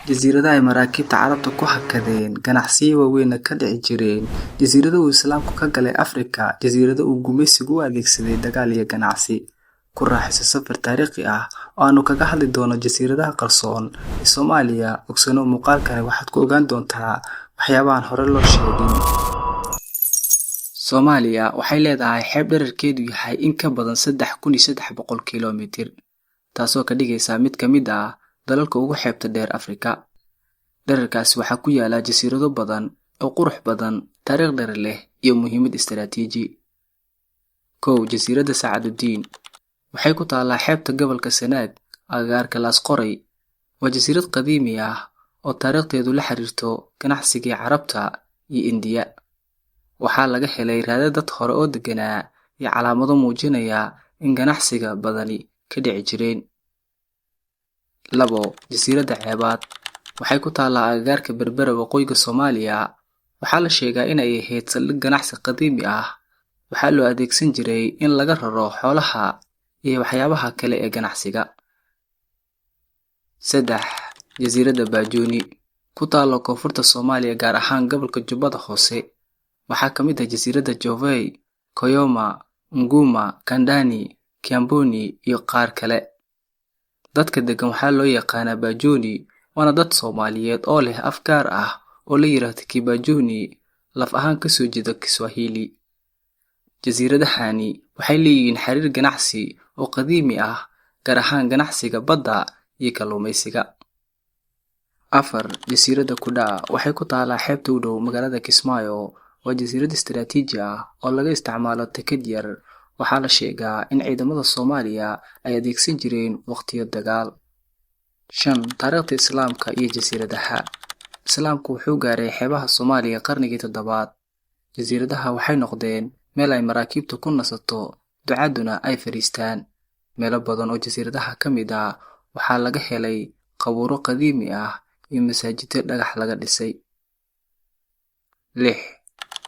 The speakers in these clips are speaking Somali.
Jasiiradaha ay maraakiibta Carabta ku hakadeen ganacsiyo waaweyn ka dhici jireen. Jasiirada uu Islaamku ka galay Afrika. Jasiirada uu gumaysigu u adeegsaday dagaal iyo ganacsi. Ku raaxayso safar taariikhi ah oo aanu kaga hadli doono jasiiradaha qarsoon ee Soomaaliya. Ogsano muuqaalkani waxaad ku ogaan doontaa waxyaabahan hore loo sheegin. Soomaaliya waxay leedahay xeeb dhererkeedu yahay in ka badan 3,300 kiiloomitir, taasoo ka dhigaysa mid ka mid ah dalalka ugu xeebta dheer Afrika. Dhererkaasi waxaa ku yaala jasiirado badan oo qurux badan, taariikh dheer leh iyo muhiimad istiraatiiji. Jasiirada Saacadudiin waxay ku taalaa xeebta gobolka Sanaag, agagaarka Laasqoray. Waa jasiirad qadiimi ah oo taariikhdeedu la xiriirto ganacsigii Carabta iyo Indiya. Waxaa laga helay raadad dad hore oo deganaa iyo calaamado muujinaya in ganacsiga badani ka dhici jireen. Jasiirada Ceebaad waxay ku taalaa agagaarka Berbera waqooyiga Soomaaliya. Waxaa la sheegaa in ay ahayd saldhig ganacsi qadiimi ah. Waxaa loo adeegsan jiray in laga raro xoolaha iyo waxyaabaha kale ee ganacsiga. Jasiirada Baajooni ku taalo koonfurta Soomaaliya, gaar ahaan gobolka Jubbada Hoose. Waxaa ka mid ah jasiirada Jovay, Koyoma, Nguma, Kandani, Kiamboni iyo qaar kale. Dadka degan waxaa loo yaqaanaa Baajooni, waana dad Soomaaliyeed oo leh af gaar ah oo la yiraahdo Kibajuni, laf ahaan ka soo jeeda Kiswahili. Jasiiradahani waxay leeyihiin xiriir ganacsi oo qadiimi ah, gaar ahaan ganacsiga badda iyo kalluumaysiga. Jasiirada Kudaa waxay ku taalaa xeebta u dhow magaalada Kismaayo. Waa jasiirad istiraatiiji ah oo laga isticmaalo tekad yar. Waxaa la sheegaa in ciidamada Soomaaliya ay adeegsan jireen waqtiyo dagaal. Taariikhda Islaamka iyo jasiiradaha. Islaamku wuxuu gaaray xeebaha Soomaaliya qarnigii 7. Jasiiradaha waxay noqdeen meel ay maraakiibtu ku nasato, ducaduna ay fariistaan. Meelo badan oo jasiiradaha ka mid ah waxaa laga helay qabuuro qadiimi ah iyo masaajidyo dhagax laga dhisay.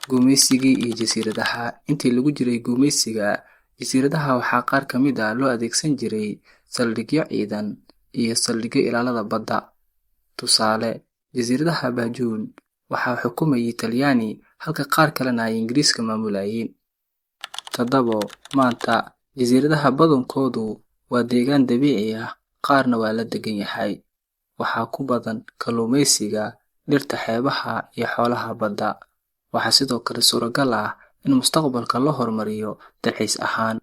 Gumaysigii iyo jasiiradaha. Intii lagu jiray gumaysiga, jasiiradaha waxaa qaar ka mid ah loo adeegsan jiray saldhigyo ciidan iyo saldhigyo ilaalada badda. Tusaale, jasiiradaha Baajoon waxaa xukumayay Talyaani, halka qaar kalena ay Ingiriiska maamulayeen. Maanta, jasiiradaha badankoodu waa deegaan dabiici ah, qaarna waa la degan yahay. Waxaa ku badan kalluumaysiga, dhirta xeebaha iyo xoolaha badda. Waxaa sidoo kale suuragal ah in mustaqbalka la horumariyo dalxiis ahaan.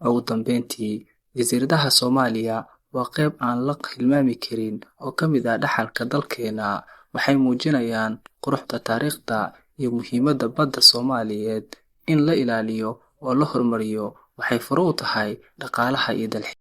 Ugu dambeyntii, jasiiradaha Soomaaliya waa qayb aan la hilmaami karin oo ka mid ah dhaxalka dalkeena. Waxay muujinayaan quruxda taariikhda iyo muhiimadda badda Soomaaliyeed. In la ilaaliyo oo la horumariyo waxay fure u tahay dhaqaalaha iyo dalxiiska.